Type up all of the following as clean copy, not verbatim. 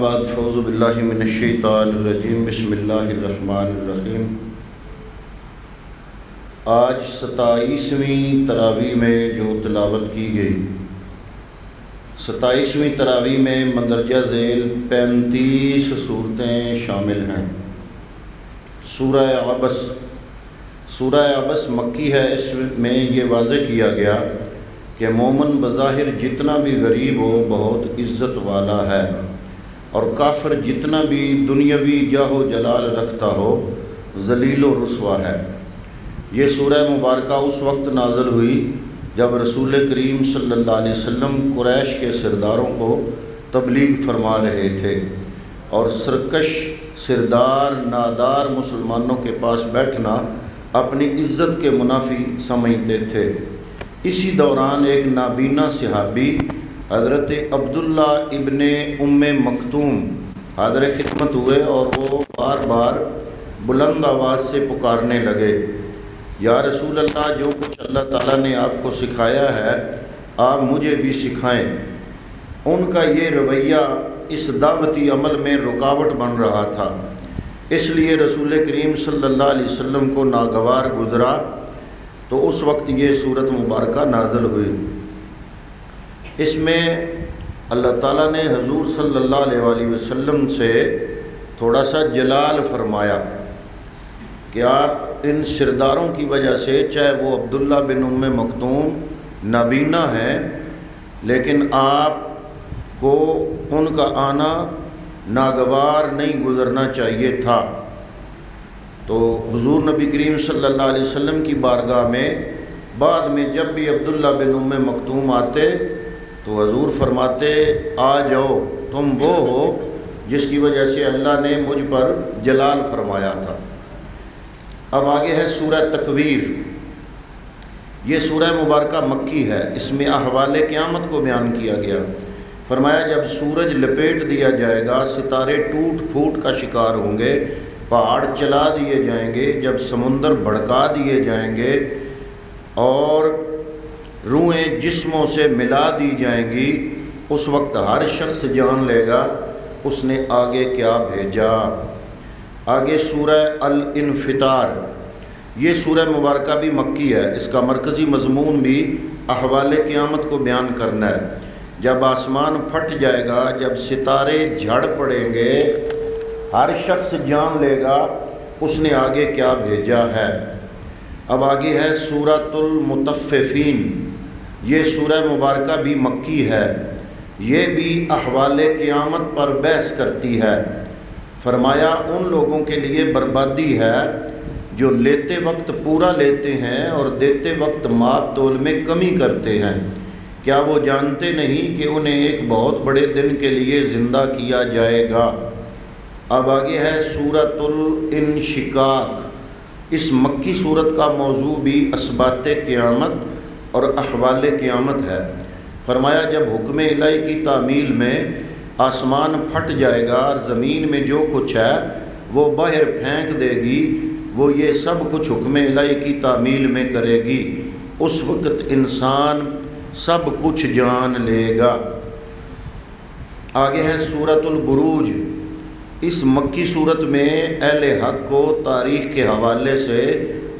بعد فاعوذ باللہ من الشیطان الرجیم بسم اللہ الرحمن الرحیم۔ آج 27ویں تراویح میں جو تلاوت کی گئی، 27ویں تراویح میں مندرجہ ذیل 35 صورتیں شامل ہیں۔ سورہ عبس مکی ہے۔ اس میں یہ واضح کیا گیا کہ مومن بظاہر جتنا بھی غریب ہو بہت عزت والا ہے، اور کافر جتنا بھی دنیاوی جاہ و جلال رکھتا ہو ذلیل و رسوا ہے۔ یہ سورہ مبارکہ اس وقت نازل ہوئی جب رسول کریم صلی اللہ علیہ وسلم قریش کے سرداروں کو تبلیغ فرما رہے تھے، اور سرکش سردار نادار مسلمانوں کے پاس بیٹھنا اپنی عزت کے منافی سمجھتے تھے۔ اسی دوران ایک نابینا صحابی حضرت عبداللہ ابن مکتوم حاضر خدمت ہوئے، اور وہ بار بار بلند آواز سے پکارنے لگے، یا رسول اللہ، جو کچھ اللہ تعالیٰ نے آپ کو سکھایا ہے آپ مجھے بھی سکھائیں۔ ان کا یہ رویہ اس دعوتی عمل میں رکاوٹ بن رہا تھا، اس لیے رسول کریم صلی اللہ علیہ وسلم کو ناگوار گزرا تو اس وقت یہ سورت مبارکہ نازل ہوئی۔ اس میں اللہ تعالیٰ نے حضور صلی اللہ علیہ وآلہ وسلم سے تھوڑا سا جلال فرمایا کہ آپ ان سرداروں کی وجہ سے، چاہے وہ عبداللہ بن مکتوم نابینا ہیں، لیکن آپ کو ان کا آنا ناگوار نہیں گزرنا چاہیے تھا۔ تو حضور نبی کریم صلی اللہ علیہ وسلم کی بارگاہ میں بعد میں جب بھی عبداللہ بن مکتوم آتے تو حضور فرماتے، آ جاؤ، تم وہ ہو جس کی وجہ سے اللہ نے مجھ پر جلال فرمایا تھا۔ اب آگے ہے سورہ تکویر۔ یہ سورہ مبارکہ مکی ہے۔ اس میں احوال قیامت کو بیان کیا گیا۔ فرمایا جب سورج لپیٹ دیا جائے گا، ستارے ٹوٹ پھوٹ کا شکار ہوں گے، پہاڑ چلا دیے جائیں گے، جب سمندر بھڑکا دیے جائیں گے اور روحیں جسموں سے ملا دی جائیں گی، اس وقت ہر شخص جان لے گا اس نے آگے کیا بھیجا۔ آگے سورہ الانفطار۔ یہ سورہ مبارکہ بھی مکی ہے۔ اس کا مرکزی مضمون بھی احوال قیامت کو بیان کرنا ہے۔ جب آسمان پھٹ جائے گا، جب ستارے جھڑ پڑیں گے، ہر شخص جان لے گا اس نے آگے کیا بھیجا ہے۔ اب آگے ہے سورۃ المطففین۔ یہ سورہ مبارکہ بھی مکی ہے۔ یہ بھی احوال قیامت پر بحث کرتی ہے۔ فرمایا ان لوگوں کے لیے بربادی ہے جو لیتے وقت پورا لیتے ہیں اور دیتے وقت ماپ تول میں کمی کرتے ہیں۔ کیا وہ جانتے نہیں کہ انہیں ایک بہت بڑے دن کے لیے زندہ کیا جائے گا۔ اب آگے ہے سورۃ الانشقاق۔ اس مکی صورت کا موضوع بھی اثبات قیامت اور احوال قیامت ہے۔ فرمایا جب حکم الہی کی تعمیل میں آسمان پھٹ جائے گا اور زمین میں جو کچھ ہے وہ باہر پھینک دے گی، وہ یہ سب کچھ حکم الہی کی تعمیل میں کرے گی، اس وقت انسان سب کچھ جان لے گا۔ آگے ہے سورۃ البروج۔ اس مکی صورت میں اہل حق کو تاریخ کے حوالے سے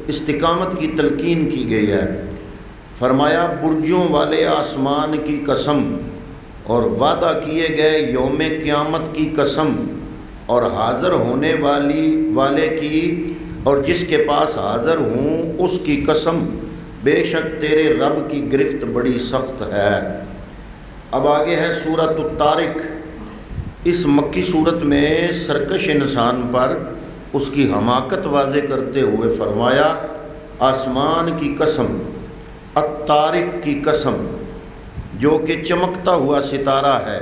استقامت کی تلقین کی گئی ہے۔ فرمایا برجوں والے آسمان کی قسم اور وعدہ کیے گئے یوم قیامت کی قسم اور حاضر ہونے والے کی اور جس کے پاس حاضر ہوں اس کی قسم، بے شک تیرے رب کی گرفت بڑی سخت ہے۔ اب آگے ہے سورۃ الطارق۔ اس مکی صورت میں سرکش انسان پر اس کی حماقت واضح کرتے ہوئے فرمایا آسمان کی قسم، الطارق کی قسم، جو کہ چمکتا ہوا ستارہ ہے۔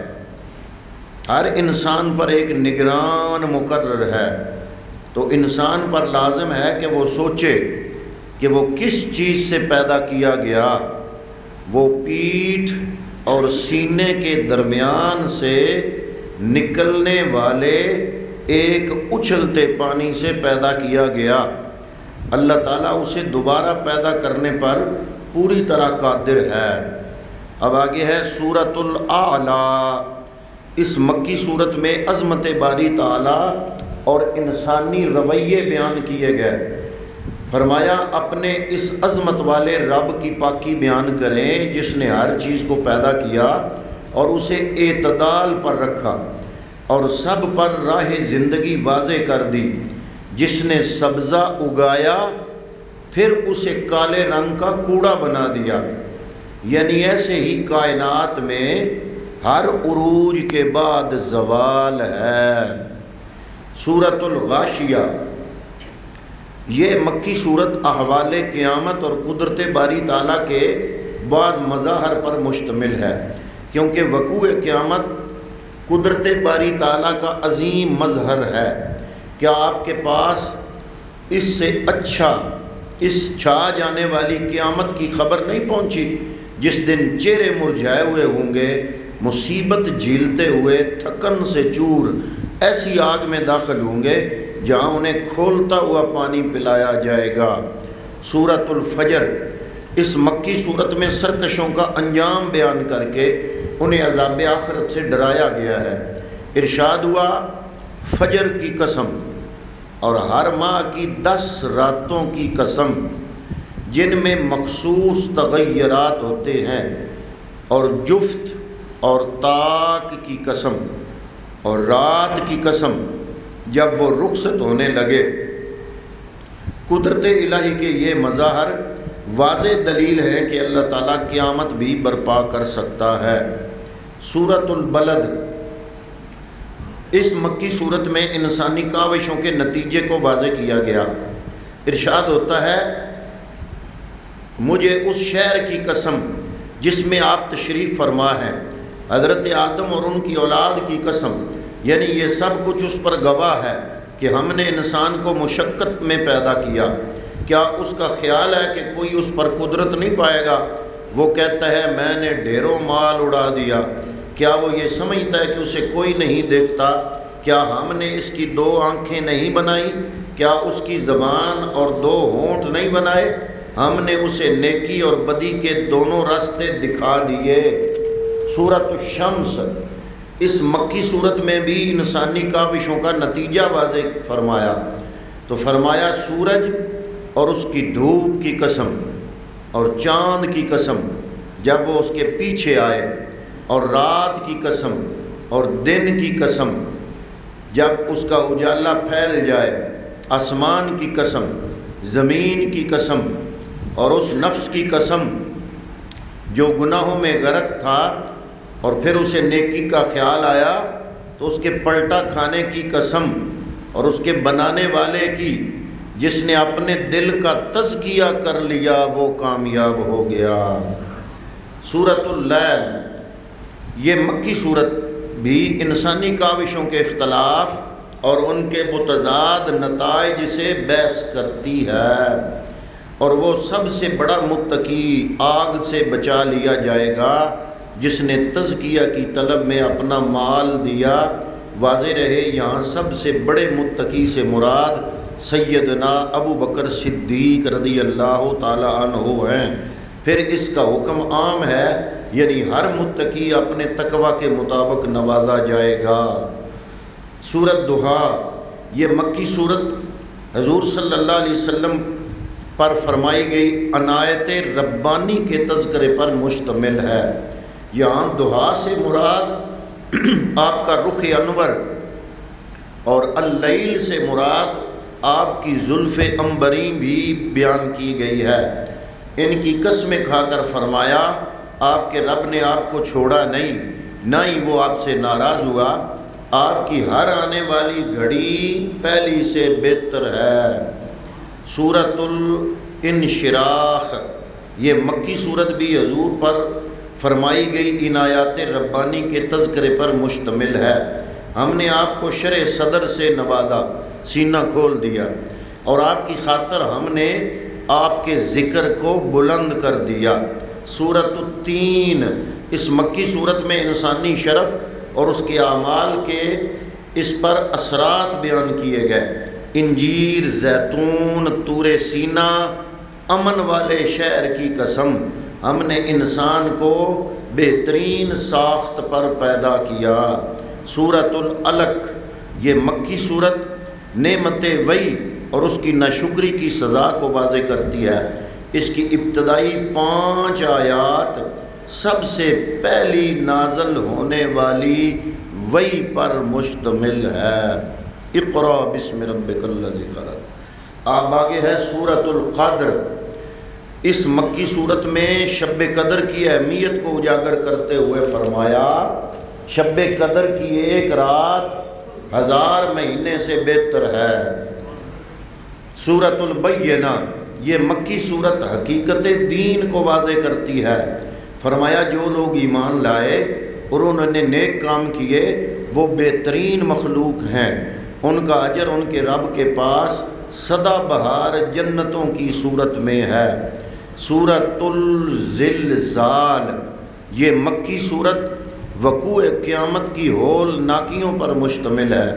ہر انسان پر ایک نگران مقرر ہے، تو انسان پر لازم ہے کہ وہ سوچے کہ وہ کس چیز سے پیدا کیا گیا۔ وہ پیٹھ اور سینے کے درمیان سے نکلنے والے ایک اچھلتے پانی سے پیدا کیا گیا۔ اللہ تعالیٰ اسے دوبارہ پیدا کرنے پر پوری طرح قادر ہے۔ اب آگے ہے سورۃ الاعلیٰ۔ اس مکی صورت میں عظمت باری تعالیٰ اور انسانی رویے بیان کیے گئے۔ فرمایا اپنے اس عظمت والے رب کی پاکی بیان کریں جس نے ہر چیز کو پیدا کیا اور اسے اعتدال پر رکھا اور سب پر راہ زندگی واضح کر دی، جس نے سبزہ اگایا پھر اسے کالے رنگ کا کوڑا بنا دیا۔ یعنی ایسے ہی کائنات میں ہر عروج کے بعد زوال ہے۔ سورۃ الغاشیہ یہ مکی صورت احوال قیامت اور قدرت باری تعالیٰ کے بعض مظاہر پر مشتمل ہے، کیونکہ وقوع قیامت قدرت باری تعالیٰ کا عظیم مظہر ہے۔ کیا آپ کے پاس اس سے اچھا اس چھا جانے والی قیامت کی خبر نہیں پہنچی، جس دن چہرے مرجھائے ہوئے ہوں گے، مصیبت جھیلتے ہوئے تھکن سے چور ایسی آگ میں داخل ہوں گے جہاں انہیں کھولتا ہوا پانی پلایا جائے گا۔ سورۃ الفجر اس مکی صورت میں سرکشوں کا انجام بیان کر کے انہیں عذاب آخرت سے ڈرایا گیا ہے۔ ارشاد ہوا فجر کی قسم اور ہر ماہ کی 10 راتوں کی قسم جن میں مخصوص تغیرات ہوتے ہیں، اور جفت اور طاق کی قسم اور رات کی قسم جب وہ رخصت ہونے لگے۔ قدرت الہی کے یہ مظاہر واضح دلیل ہے کہ اللہ تعالیٰ قیامت بھی برپا کر سکتا ہے۔ سورۃ البلد اس مکی صورت میں انسانی کاوشوں کے نتیجے کو واضح کیا گیا۔ ارشاد ہوتا ہے مجھے اس شہر کی قسم جس میں آپ تشریف فرما ہیں، حضرت آدم اور ان کی اولاد کی قسم، یعنی یہ سب کچھ اس پر گواہ ہے کہ ہم نے انسان کو مشقت میں پیدا کیا۔ کیا اس کا خیال ہے کہ کوئی اس پر قدرت نہیں پائے گا؟ وہ کہتا ہے میں نے ڈھیروں مال اڑا دیا۔ کیا وہ یہ سمجھتا ہے کہ اسے کوئی نہیں دیکھتا؟ کیا ہم نے اس کی 2 آنکھیں نہیں بنائی؟ کیا اس کی زبان اور 2 ہونٹ نہیں بنائے؟ ہم نے اسے نیکی اور بدی کے دونوں راستے دکھا دیے۔ سورۃ الشمس اس مکی صورت میں بھی انسانی کاوشوں کا نتیجہ واضح فرمایا۔ تو فرمایا سورج اور اس کی دھوپ کی قسم اور چاند کی قسم جب وہ اس کے پیچھے آئے، اور رات کی قسم اور دن کی قسم جب اس کا اجالا پھیل جائے، آسمان کی قسم، زمین کی قسم اور اس نفس کی قسم جو گناہوں میں غرق تھا اور پھر اسے نیکی کا خیال آیا تو اس کے پلٹا کھانے کی قسم، اور اس کے بنانے والے کی جس نے اپنے دل کا تزکیہ کر لیا وہ کامیاب ہو گیا۔ سورۃ اللیل یہ مکی صورت بھی انسانی کاوشوں کے اختلاف اور ان کے متضاد نتائج سے بحث کرتی ہے، اور وہ سب سے بڑا متقی آگ سے بچا لیا جائے گا جس نے تزکیہ کی طلب میں اپنا مال دیا۔ واضح رہے یہاں سب سے بڑے متقی سے مراد سیدنا ابو بکر صدیق رضی اللہ تعالی عنہ ہیں۔ پھر اس کا حکم عام ہے، یعنی ہر متقی اپنے تقوی کے مطابق نوازا جائے گا۔ سورۃ ضحیٰ یہ مکی صورت حضور صلی اللہ علیہ وسلم پر فرمائی گئی عنایت ربانی کے تذکرے پر مشتمل ہے۔ یہاں ضحیٰ سے مراد آپ کا رخ انور اور اللیل سے مراد آپ کی زلف عنبرین بھی بیان کی گئی ہے۔ ان کی قسمیں کھا کر فرمایا آپ کے رب نے آپ کو چھوڑا نہیں، نہ ہی وہ آپ سے ناراض ہوا، آپ کی ہر آنے والی گھڑی پہلی سے بہتر ہے۔ سورۃ الانشراح یہ مکی صورت بھی حضور پر فرمائی گئی عنایات ربانی کے تذکرے پر مشتمل ہے۔ ہم نے آپ کو شرح صدر سے نوازا، سینہ کھول دیا، اور آپ کی خاطر ہم نے آپ کے ذکر کو بلند کر دیا۔ سورۃ التین اس مکی صورت میں انسانی شرف اور اس کے اعمال کے اس پر اثرات بیان کیے گئے۔ انجیر، زیتون، طور سینا، امن والے شہر کی قسم، ہم نے انسان کو بہترین ساخت پر پیدا کیا۔ سورۃ العلق، یہ مکی صورت نعمت وئی اور اس کی ناشکری کی سزا کو واضح کرتی ہے۔ اس کی ابتدائی 5 آیات سب سے پہلی نازل ہونے والی وئی پر مشتمل ہے۔ اقرأ بسم ربک الذی خلق۔ اب آگے ہے سورۃ القدر۔ اس مکی صورت میں شب قدر کی اہمیت کو اجاگر کرتے ہوئے فرمایا شب قدر کی ایک رات 1000 مہینے سے بہتر ہے۔ سورۃ البینہ، یہ مکی صورت حقیقت دین کو واضح کرتی ہے۔ فرمایا جو لوگ ایمان لائے اور انہوں نے نیک کام کیے وہ بہترین مخلوق ہیں، ان کا اجر ان کے رب کے پاس سدا بہار جنتوں کی صورت میں ہے۔ سورۃ الزلزال، یہ مکی صورت وقوع قیامت کی ہول ناکیوں پر مشتمل ہے۔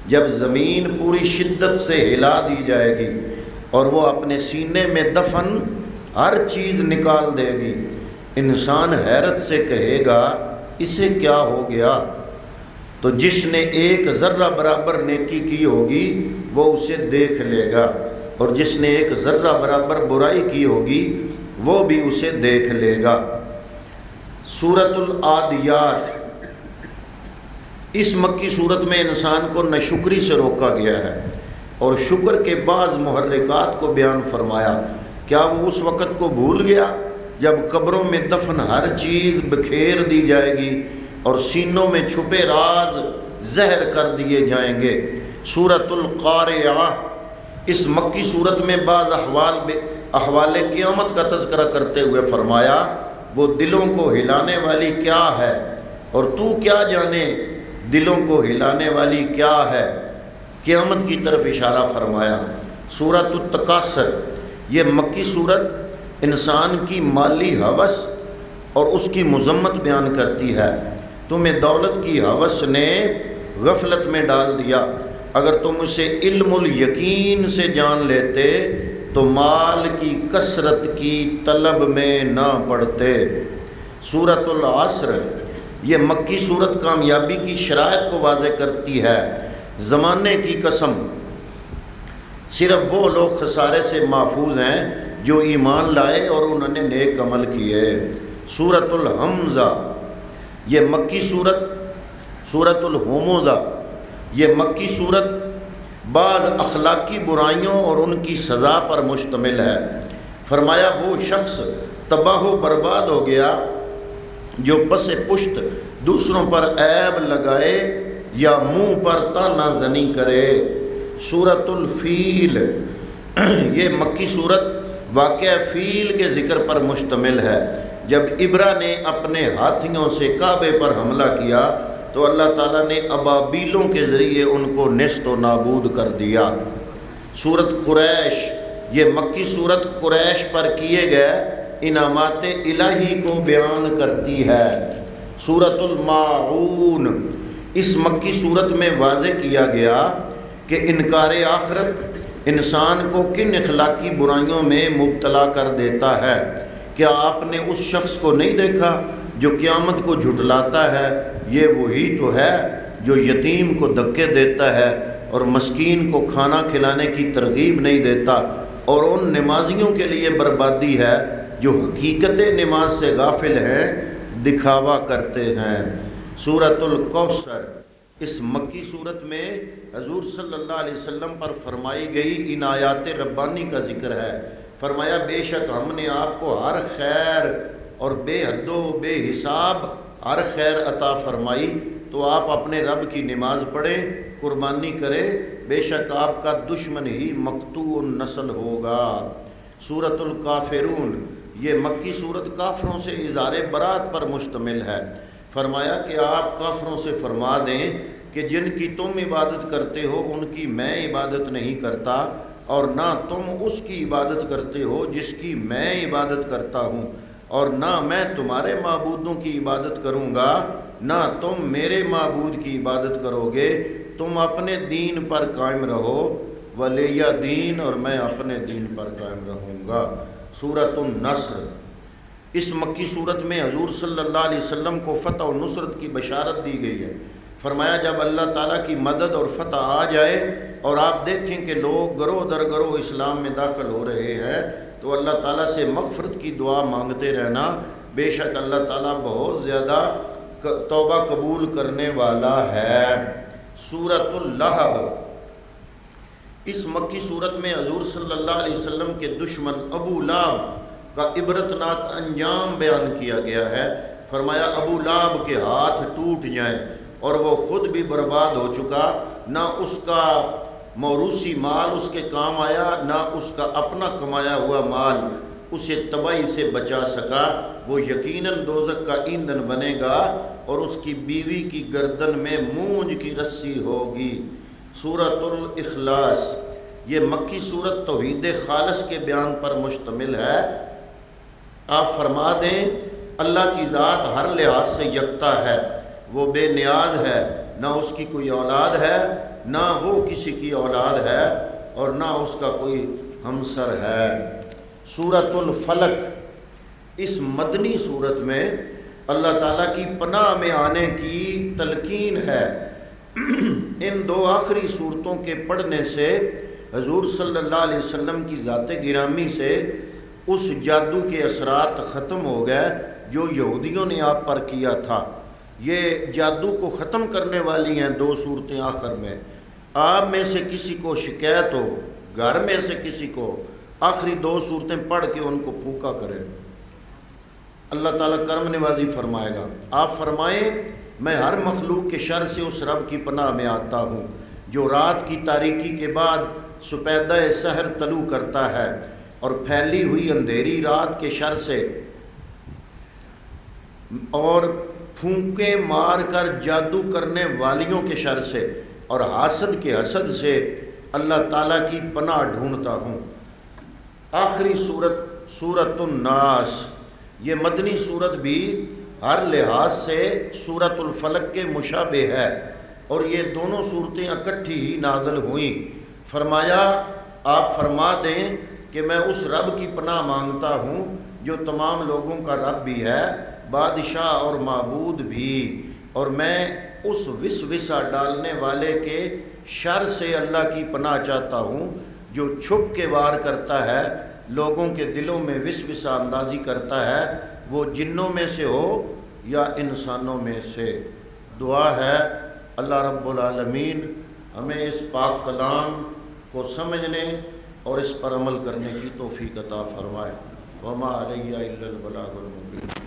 جب زمین پوری شدت سے ہلا دی جائے گی اور وہ اپنے سینے میں دفن ہر چیز نکال دے گی، انسان حیرت سے کہے گا اسے کیا ہو گیا؟ تو جس نے ایک ذرہ برابر نیکی کی ہوگی وہ اسے دیکھ لے گا، اور جس نے ایک ذرہ برابر برائی کی ہوگی وہ بھی اسے دیکھ لے گا۔ سورۃ العادیات، اس مکی صورت میں انسان کو ناشکری سے روکا گیا ہے اور شکر کے بعض محرکات کو بیان فرمایا۔ کیا وہ اس وقت کو بھول گیا جب قبروں میں دفن ہر چیز بکھیر دی جائے گی اور سینوں میں چھپے راز زہر کر دیے جائیں گے؟ سورۃ القارعہ، اس مکی صورت میں بعض احوال قیامت کا تذکرہ کرتے ہوئے فرمایا وہ دلوں کو ہلانے والی کیا ہے، اور تو کیا جانے دلوں کو ہلانے والی کیا ہے؟ قیامت کی طرف اشارہ فرمایا۔ سورۃ التکاثر، یہ مکی صورت انسان کی مالی ہوس اور اس کی مذمت بیان کرتی ہے۔ تمہیں دولت کی ہوس نے غفلت میں ڈال دیا، اگر تم اسے علم الیقین سے جان لیتے تو مال کی کثرت کی طلب میں نہ پڑتے۔ سورۃ العصر، یہ مکی صورت کامیابی کی شرائط کو واضح کرتی ہے۔ زمانے کی قسم، صرف وہ لوگ خسارے سے محفوظ ہیں جو ایمان لائے اور انہوں نے نیک عمل کیے۔ سورۃ الحمزہ، یہ مکی صورت، سورۃ الہمزہ، یہ مکی صورت بعض اخلاقی برائیوں اور ان کی سزا پر مشتمل ہے۔ فرمایا وہ شخص تباہ و برباد ہو گیا جو پس پشت دوسروں پر عیب لگائے یا منہ پر طعنہ زنی کرے۔ سورۃ الفیل، یہ مکی صورت واقعہ فیل کے ذکر پر مشتمل ہے۔ جب ابرا نے اپنے ہاتھیوں سے کعبے پر حملہ کیا تو اللہ تعالیٰ نے ابابیلوں کے ذریعے ان کو نیست و نابود کر دیا۔ سورۃ قریش، یہ مکی صورت قریش پر کیے گئے انعامات الہی کو بیان کرتی ہے۔ سورۃ الماعون، اس مکی صورت میں واضح کیا گیا کہ انکار آخرت انسان کو کن اخلاقی برائیوں میں مبتلا کر دیتا ہے۔ کیا آپ نے اس شخص کو نہیں دیکھا جو قیامت کو جھٹلاتا ہے؟ یہ وہی تو ہے جو یتیم کو دھکے دیتا ہے اور مسکین کو کھانا کھلانے کی ترغیب نہیں دیتا، اور ان نمازیوں کے لیے بربادی ہے جو حقیقت نماز سے غافل ہیں، دکھاوا کرتے ہیں۔ سورۃ الکوثر، اس مکی صورت میں حضور صلی اللہ علیہ وسلم پر فرمائی گئی عنایات ربانی کا ذکر ہے۔ فرمایا بے شک ہم نے آپ کو ہر خیر اور بے حد و بے حساب ہر خیر عطا فرمائی، تو آپ اپنے رب کی نماز پڑھیں، قربانی کریں، بے شک آپ کا دشمن ہی مقطوع النسل ہوگا۔ سورۃ الکافرون، یہ مکی صورت کافروں سے اظہار برات پر مشتمل ہے۔ فرمایا کہ آپ کافروں سے فرما دیں کہ جن کی تم عبادت کرتے ہو ان کی میں عبادت نہیں کرتا، اور نہ تم اس کی عبادت کرتے ہو جس کی میں عبادت کرتا ہوں، اور نہ میں تمہارے معبودوں کی عبادت کروں گا، نہ تم میرے معبود کی عبادت کرو گے۔ تم اپنے دین پر قائم رہو، ولی دین، اور میں اپنے دین پر قائم رہوں گا۔ سورۃ النصر، اس مکی صورت میں حضور صلی اللہ علیہ وسلم کو فتح و نصرت کی بشارت دی گئی ہے۔ فرمایا جب اللہ تعالیٰ کی مدد اور فتح آ جائے اور آپ دیکھیں کہ لوگ گروہ در گروہ اسلام میں داخل ہو رہے ہیں تو اللہ تعالیٰ سے مغفرت کی دعا مانگتے رہنا، بے شک اللہ تعالیٰ بہت زیادہ توبہ قبول کرنے والا ہے۔ سورۃ اللہب، اس مکی صورت میں حضور صلی اللہ علیہ وسلم کے دشمن ابو لہب کا عبرتناک انجام بیان کیا گیا ہے۔ فرمایا ابو لہب کے ہاتھ ٹوٹ جائیں اور وہ خود بھی برباد ہو چکا، نہ اس کا موروثی مال اس کے کام آیا، نہ اس کا اپنا کمایا ہوا مال اسے تباہی سے بچا سکا، وہ یقیناً دوزخ کا ایندھن بنے گا اور اس کی بیوی کی گردن میں مونج کی رسی ہوگی۔ سورۃ الاخلاص، یہ مکی صورت توحید خالص کے بیان پر مشتمل ہے۔ آپ فرما دیں اللہ کی ذات ہر لحاظ سے یکتا ہے، وہ بے نیاز ہے، نہ اس کی کوئی اولاد ہے، نہ وہ کسی کی اولاد ہے، اور نہ اس کا کوئی ہمسر ہے۔ سورۃ الفلق، اس مدنی صورت میں اللہ تعالیٰ کی پناہ میں آنے کی تلقین ہے۔ ان دو آخری صورتوں کے پڑھنے سے حضور صلی اللہ علیہ وسلم کی ذات گرامی سے اس جادو کے اثرات ختم ہو گئے جو یہودیوں نے آپ پر کیا تھا۔ یہ جادو کو ختم کرنے والی ہیں دو صورتیں آخر میں۔ آپ میں سے کسی کو شکایت ہو، گھر میں سے کسی کو، آخری دو صورتیں پڑھ کے ان کو پھوکا کرے، اللہ تعالیٰ کرم نوازی فرمائے گا۔ آپ فرمائیں میں ہر مخلوق کے شر سے اس رب کی پناہ میں آتا ہوں جو رات کی تاریکی کے بعد سپیدہ سحر طلوع کرتا ہے، اور پھیلی ہوئی اندھیری رات کے شر سے، اور پھونکے مار کر جادو کرنے والیوں کے شر سے، اور حاسد کے حسد سے اللہ تعالیٰ کی پناہ ڈھونڈتا ہوں۔ آخری صورت سورۃ الناس، یہ مدنی صورت بھی ہر لحاظ سے سورۃ الفلق کے مشابہ ہے، اور یہ دونوں صورتیں اکٹھی ہی نازل ہوئیں۔ فرمایا آپ فرما دیں کہ میں اس رب کی پناہ مانگتا ہوں جو تمام لوگوں کا رب بھی ہے، بادشاہ اور معبود بھی، اور میں اس وسوسہ ڈالنے والے کے شر سے اللہ کی پناہ چاہتا ہوں جو چھپ کے وار کرتا ہے، لوگوں کے دلوں میں وسوسہ اندازی کرتا ہے، وہ جنوں میں سے ہو یا انسانوں میں سے۔ دعا ہے اللہ رب العالمین ہمیں اس پاک کلام کو سمجھنے اور اس پر عمل کرنے کی توفیق عطا فرمائے۔ وما علیہ الا البلاغ المبین۔